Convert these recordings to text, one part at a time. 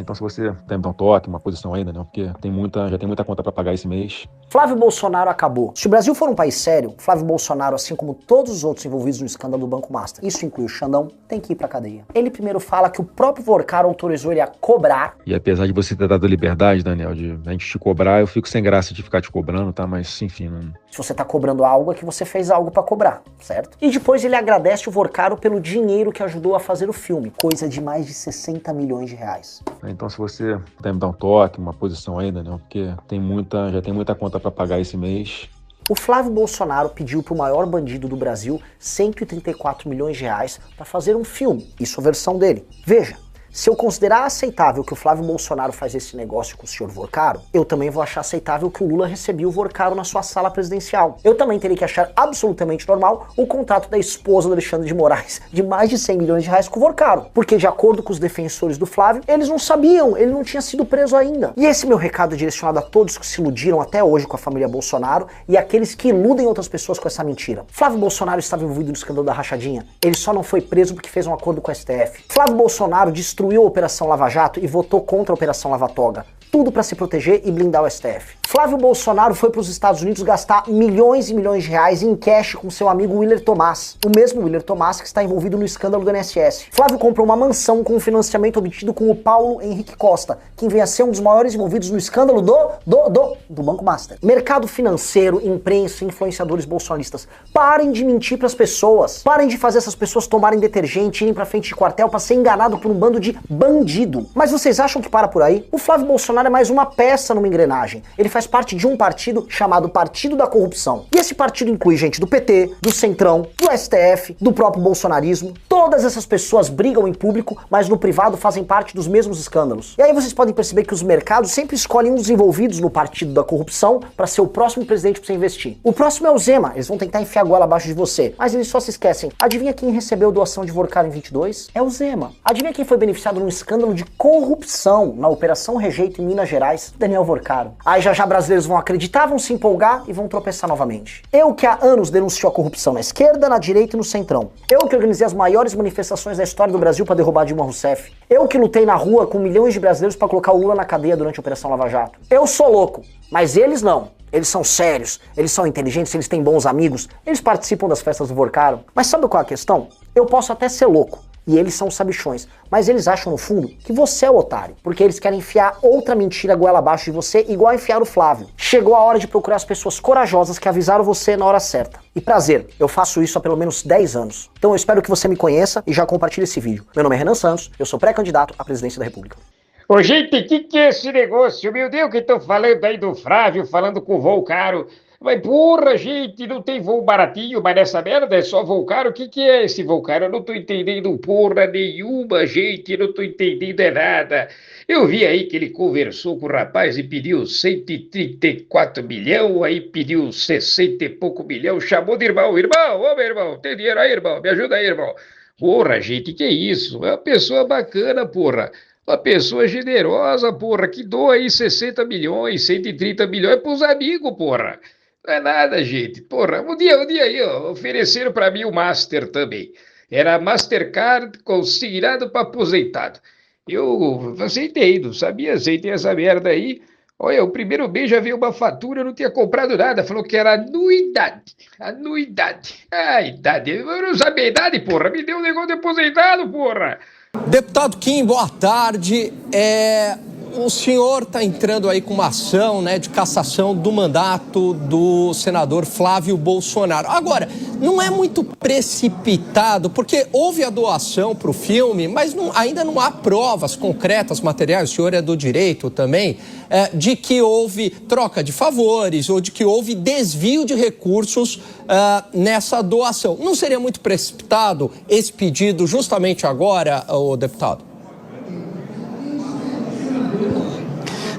Então, se você tem me dar um toque, uma posição ainda, né? Porque já tem muita conta para pagar esse mês. Flávio Bolsonaro acabou. Se o Brasil for um país sério, Flávio Bolsonaro, assim como todos os outros envolvidos no escândalo do Banco Master, isso inclui o Xandão, tem que ir pra cadeia. Ele primeiro fala que o próprio Vorcaro autorizou ele a cobrar. E apesar de você ter dado liberdade, Daniel, de a gente te cobrar, eu fico sem graça de ficar te cobrando, tá? Mas, enfim, não... Se você tá cobrando algo, é que você fez algo pra cobrar, certo? E depois ele agradece o Vorcaro pelo dinheiro que ajudou a fazer o filme, coisa de mais de 60 milhões de reais. Então, se você puder me dar um toque, uma posição ainda, né? Porque já tem muita conta para pagar esse mês. O Flávio Bolsonaro pediu pro maior bandido do Brasil 134 milhões de reais para fazer um filme. Isso é a versão dele. Veja, se eu considerar aceitável que o Flávio Bolsonaro faz esse negócio com o senhor Vorcaro, eu também vou achar aceitável que o Lula recebia o Vorcaro na sua sala presidencial. Eu também teria que achar absolutamente normal o contrato da esposa do Alexandre de Moraes de mais de 100 milhões de reais com o Vorcaro. Porque, de acordo com os defensores do Flávio, eles não sabiam, ele não tinha sido preso ainda. E esse meu recado é direcionado a todos que se iludiram até hoje com a família Bolsonaro e aqueles que iludem outras pessoas com essa mentira. Flávio Bolsonaro estava envolvido no escândalo da rachadinha. Ele só não foi preso porque fez um acordo com o STF. Flávio Bolsonaro destruiu a Operação Lava Jato e votou contra a Operação Lava Toga. Tudo para se proteger e blindar o STF. Flávio Bolsonaro foi para os Estados Unidos gastar milhões e milhões de reais em cash com seu amigo Willer Tomás, o mesmo Willer Tomás que está envolvido no escândalo do INSS. Flávio comprou uma mansão com um financiamento obtido com o Paulo Henrique Costa, quem vem a ser um dos maiores envolvidos no escândalo do Banco Master. Mercado financeiro, imprensa, influenciadores bolsonaristas, parem de mentir para as pessoas. Parem de fazer essas pessoas tomarem detergente, irem para frente de quartel para ser enganado por um bando de bandido. Mas vocês acham que para por aí? O Flávio Bolsonaro é mais uma peça numa engrenagem. Ele faz parte de um partido chamado Partido da Corrupção. E esse partido inclui gente do PT, do Centrão, do STF, do próprio bolsonarismo. Todas essas pessoas brigam em público, mas no privado fazem parte dos mesmos escândalos. E aí vocês podem perceber que os mercados sempre escolhem um dos envolvidos no Partido da Corrupção para ser o próximo presidente para você investir. O próximo é o Zema. Eles vão tentar enfiar a goela abaixo de você, mas eles só se esquecem. Adivinha quem recebeu doação de Vorcaro em 22? É o Zema. Adivinha quem foi beneficiado num escândalo de corrupção na Operação Rejeito em Minas Gerais? Daniel Vorcaro. Aí já brasileiros vão acreditar, vão se empolgar e vão tropeçar novamente. Eu que há anos denuncio a corrupção na esquerda, na direita e no centrão. Eu que organizei as maiores manifestações da história do Brasil para derrubar Dilma Rousseff. Eu que lutei na rua com milhões de brasileiros para colocar o Lula na cadeia durante a Operação Lava Jato. Eu sou louco, mas eles não. Eles são sérios, eles são inteligentes, eles têm bons amigos, eles participam das festas do Vorcaro. Mas sabe qual é a questão? Eu posso até ser louco, e eles são sabichões, mas eles acham no fundo que você é o otário, porque eles querem enfiar outra mentira goela abaixo de você, igual enfiar o Flávio. Chegou a hora de procurar as pessoas corajosas que avisaram você na hora certa. E prazer, eu faço isso há pelo menos 10 anos. Então eu espero que você me conheça e já compartilhe esse vídeo. Meu nome é Renan Santos, eu sou pré-candidato à presidência da República. Ô, gente, o que é esse negócio? Meu Deus, que estão falando aí do Flávio, falando com voo caro. Mas, porra, gente, não tem voo baratinho, mas nessa merda é só voo caro. O que é esse voo caro? Eu não tô entendendo porra nenhuma, gente, eu não tô entendendo nada. Eu vi aí que ele conversou com o rapaz e pediu 134 milhões, aí pediu 60 e pouco milhões, chamou de irmão. Irmão, ô meu irmão, tem dinheiro aí, irmão? Me ajuda aí, irmão. Porra, gente, que isso? É uma pessoa bacana, porra. Uma pessoa generosa, porra, que doa aí 60 milhões, 130 milhões pros amigos, porra. Não é nada, gente. Porra, um dia aí, ó, ofereceram para mim o Master também. Era Mastercard consignado para aposentado. Eu aceitei, não sabia, aceitei essa merda aí. Olha, o primeiro mês já veio uma fatura, eu não tinha comprado nada. Falou que era anuidade. Anuidade. Ah, idade. Eu não sabia a idade, porra. Me deu um negócio de aposentado, porra. Deputado Kim, boa tarde. O senhor está entrando aí com uma ação, né, de cassação do mandato do senador Flávio Bolsonaro. Agora, não é muito precipitado, porque houve a doação para o filme, mas ainda não há provas concretas, materiais, o senhor é do direito também, de que houve troca de favores ou de que houve desvio de recursos nessa doação. Não seria muito precipitado esse pedido justamente agora, o deputado?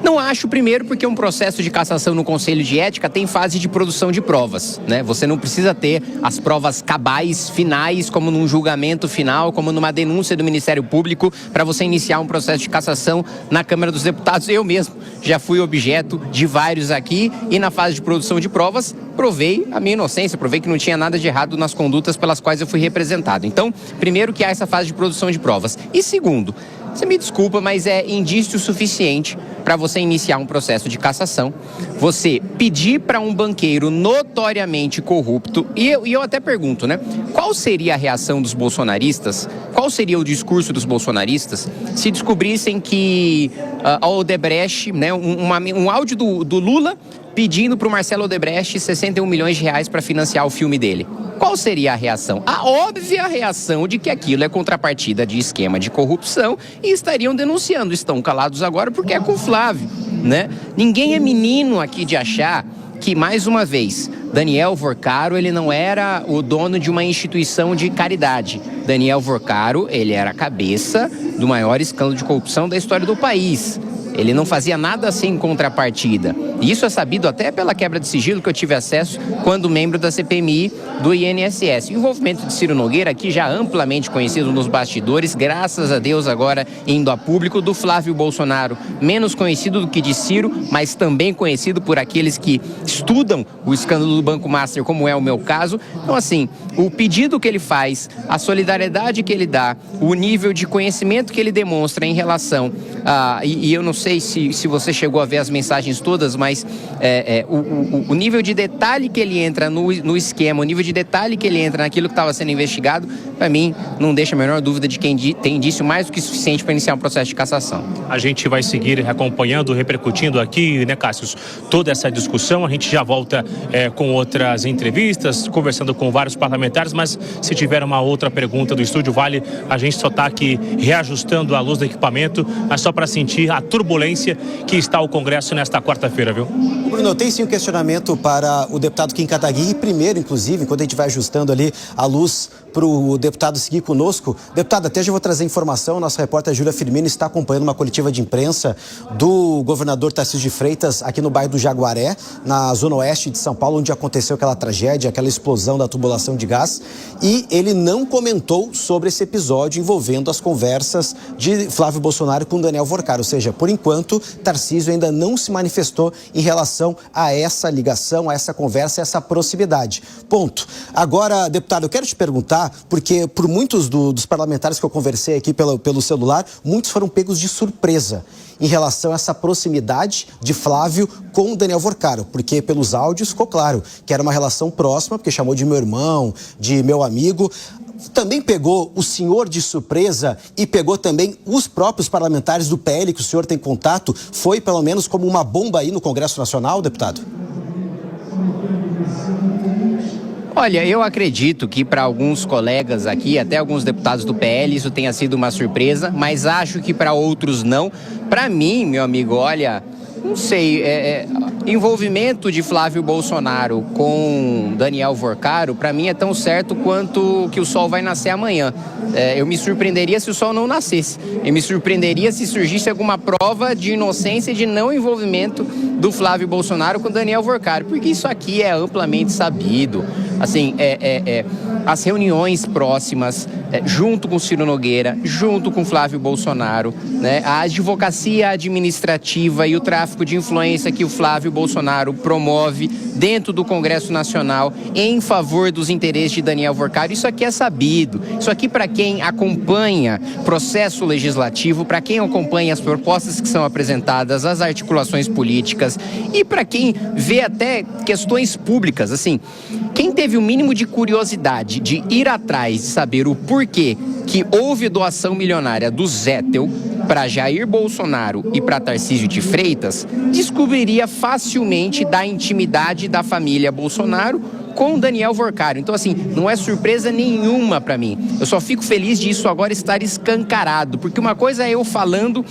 Não acho, primeiro, porque um processo de cassação no Conselho de Ética tem fase de produção de provas, né? Você não precisa ter as provas cabais, finais, como num julgamento final, como numa denúncia do Ministério Público, para você iniciar um processo de cassação na Câmara dos Deputados. Eu mesmo já fui objeto de vários aqui e na fase de produção de provas provei a minha inocência, provei que não tinha nada de errado nas condutas pelas quais eu fui representado. Então, primeiro que há essa fase de produção de provas. E segundo, você me desculpa, mas é indício suficiente para você iniciar um processo de cassação, você pedir para um banqueiro notoriamente corrupto, e eu até pergunto, né, qual seria a reação dos bolsonaristas, qual seria o discurso dos bolsonaristas se descobrissem que a Odebrecht, né, um áudio do Lula pedindo para o Marcelo Odebrecht 61 milhões de reais para financiar o filme dele? Qual seria a reação? A óbvia reação de que aquilo é contrapartida de esquema de corrupção e estariam denunciando. Estão calados agora porque é com o Flávio, né? Ninguém é menino aqui de achar que, mais uma vez, Daniel Vorcaro, ele não era o dono de uma instituição de caridade. Daniel Vorcaro, ele era a cabeça do maior escândalo de corrupção da história do país. Ele não fazia nada sem contrapartida. E isso é sabido até pela quebra de sigilo que eu tive acesso quando membro da CPMI do INSS. O envolvimento de Ciro Nogueira, aqui já amplamente conhecido nos bastidores, graças a Deus agora indo a público, do Flávio Bolsonaro, menos conhecido do que de Ciro, mas também conhecido por aqueles que estudam o escândalo do Banco Master, como é o meu caso. Então, assim, o pedido que ele faz, a solidariedade que ele dá, o nível de conhecimento que ele demonstra em relação a... E eu não sei se você chegou a ver as mensagens todas, mas o nível de detalhe que ele entra no esquema, o nível de detalhe que ele entra naquilo que estava sendo investigado, para mim, não deixa a menor dúvida de quem tem indício mais do que suficiente para iniciar um processo de cassação. A gente vai seguir acompanhando, repercutindo aqui, né, Cássio, toda essa discussão. A gente já volta com outras entrevistas, conversando com vários parlamentares, mas se tiver uma outra pergunta do estúdio, vale a gente só estar aqui reajustando a luz do equipamento, mas só para sentir a turbulência que está o Congresso nesta quarta-feira, viu? Bruno, tem sim um questionamento para o deputado Kim Kataguiri. Primeiro, inclusive, enquanto a gente vai ajustando ali a luz para o deputado seguir conosco. Deputado, até já vou trazer informação. Nossa repórter Júlia Firmino está acompanhando uma coletiva de imprensa do governador Tarcísio de Freitas aqui no bairro do Jaguaré, na zona oeste de São Paulo, onde aconteceu aquela tragédia, aquela explosão da tubulação de gás. E ele não comentou sobre esse episódio envolvendo as conversas de Flávio Bolsonaro com Daniel Vorcaro. Ou seja, por enquanto, Tarcísio ainda não se manifestou em relação a essa ligação, a essa conversa, a essa proximidade. Ponto. Agora, deputado, eu quero te perguntar, porque por muitos dos parlamentares que eu conversei aqui pelo celular, muitos foram pegos de surpresa em relação a essa proximidade de Flávio com Daniel Vorcaro, porque pelos áudios ficou claro que era uma relação próxima, porque chamou de meu irmão, de meu amigo. Também pegou o senhor de surpresa e pegou também os próprios parlamentares do PL que o senhor tem contato? Foi pelo menos como uma bomba aí no Congresso Nacional, deputado? Olha, eu acredito que para alguns colegas aqui, até alguns deputados do PL, isso tenha sido uma surpresa, mas acho que para outros não. Para mim, meu amigo, olha, não sei, envolvimento de Flávio Bolsonaro com Daniel Vorcaro, para mim é tão certo quanto que o sol vai nascer amanhã. Eu me surpreenderia se o sol não nascesse. Eu me surpreenderia se surgisse alguma prova de inocência e de não envolvimento do Flávio Bolsonaro com Daniel Vorcaro, porque isso aqui é amplamente sabido. Assim, as reuniões próximas, junto com Ciro Nogueira, junto com Flávio Bolsonaro, né, a advocacia administrativa e o tráfico de influência que o Flávio Bolsonaro promove dentro do Congresso Nacional em favor dos interesses de Daniel Vorcaro, isso aqui é sabido. Isso aqui, para quem acompanha processo legislativo, para quem acompanha as propostas que são apresentadas, as articulações políticas e para quem vê até questões públicas, assim, quem teve o mínimo de curiosidade de ir atrás de saber o porquê que houve doação milionária do Zettel para Jair Bolsonaro e para Tarcísio de Freitas, descobriria facilmente da intimidade da família Bolsonaro com Daniel Vorcaro. Então, assim, não é surpresa nenhuma para mim. Eu só fico feliz disso agora estar escancarado, porque uma coisa é eu falando,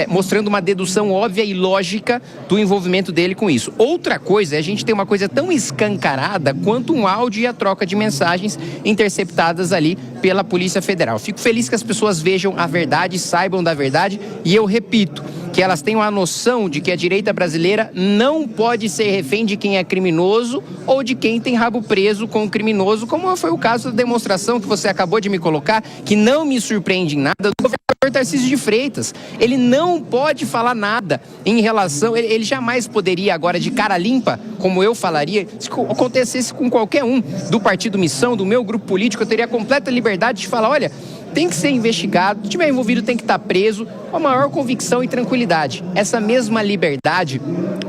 mostrando uma dedução óbvia e lógica do envolvimento dele com isso. Outra coisa é a gente ter uma coisa tão escancarada quanto um áudio e a troca de mensagens interceptadas ali pela Polícia Federal. Fico feliz que as pessoas vejam a verdade, saibam da verdade, e eu repito, que elas tenham a noção de que a direita brasileira não pode ser refém de quem é criminoso ou de quem tem rabo preso com o criminoso, como foi o caso da demonstração que você acabou de me colocar, que não me surpreende em nada, do governador Tarcísio de Freitas. Ele não pode falar nada em relação... Ele jamais poderia agora, de cara limpa, como eu falaria, se acontecesse com qualquer um do Partido Missão, do meu grupo político, eu teria completa liberdade de falar, olha, tem que ser investigado, se estiver envolvido tem que estar preso, com a maior convicção e tranquilidade. Essa mesma liberdade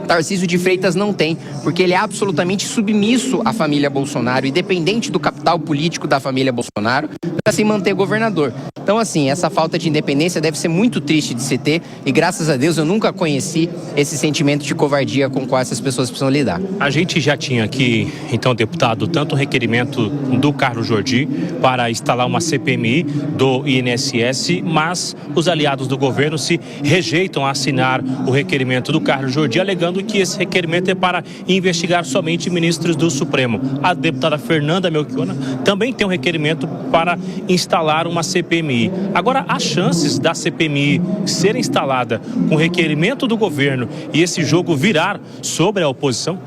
Tarcísio de Freitas não tem, porque ele é absolutamente submisso à família Bolsonaro e dependente do capital político da família Bolsonaro para se manter governador. Então, assim, essa falta de independência deve ser muito triste de se ter e, graças a Deus, eu nunca conheci esse sentimento de covardia com qual essas pessoas precisam lidar. A gente já tinha aqui, então, deputado, tanto o requerimento do Carlos Jordi para instalar uma CPMI do INSS, mas os aliados do governo se rejeitam a assinar o requerimento do Carlos Jordi, alegando que esse requerimento é para investigar somente ministros do Supremo. A deputada Fernanda Melchiona também tem um requerimento para instalar uma CPMI. Agora, as chances da CPMI ser instalada com requerimento do governo e esse jogo virar sobre a oposição?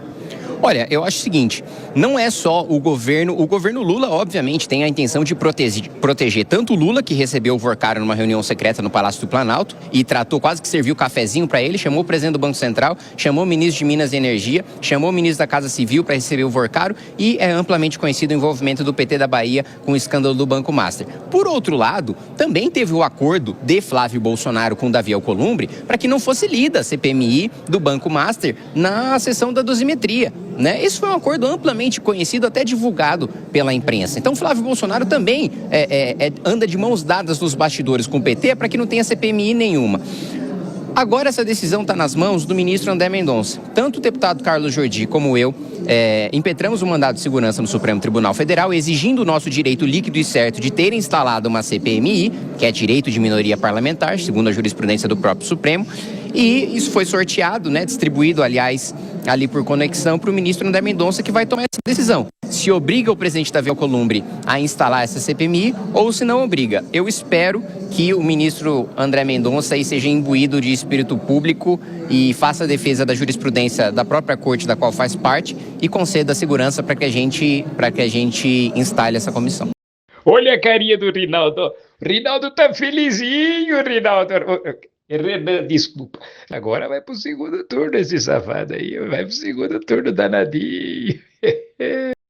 Olha, eu acho o seguinte, não é só o governo Lula, obviamente, tem a intenção de proteger tanto o Lula, que recebeu o Vorcaro numa reunião secreta no Palácio do Planalto e tratou, quase que serviu cafezinho para ele, chamou o presidente do Banco Central, chamou o ministro de Minas e Energia, chamou o ministro da Casa Civil para receber o Vorcaro e é amplamente conhecido o envolvimento do PT da Bahia com o escândalo do Banco Master. Por outro lado, também teve o acordo de Flávio Bolsonaro com Davi Alcolumbre para que não fosse lida a CPMI do Banco Master na sessão da dosimetria. Esse foi um acordo amplamente conhecido, até divulgado pela imprensa. Então, Flávio Bolsonaro também anda de mãos dadas nos bastidores com o PT para que não tenha CPMI nenhuma. Agora essa decisão está nas mãos do ministro André Mendonça. Tanto o deputado Carlos Jordi como eu impetramos um mandado de segurança no Supremo Tribunal Federal exigindo o nosso direito líquido e certo de ter instalado uma CPMI, que é direito de minoria parlamentar, segundo a jurisprudência do próprio Supremo, e isso foi sorteado, distribuído, aliás, ali por conexão para o ministro André Mendonça, que vai tomar essa decisão. Se obriga o presidente Davi Alcolumbre a instalar essa CPMI ou se não obriga. Eu espero que o ministro André Mendonça aí seja imbuído de espírito público e faça a defesa da jurisprudência da própria corte da qual faz parte e conceda segurança para que a gente instale essa comissão. Olha a carinha do Rinaldo. Rinaldo tá felizinho, Rinaldo. Renan, desculpa. Agora vai pro segundo turno esse safado aí. Vai pro segundo turno danadinho.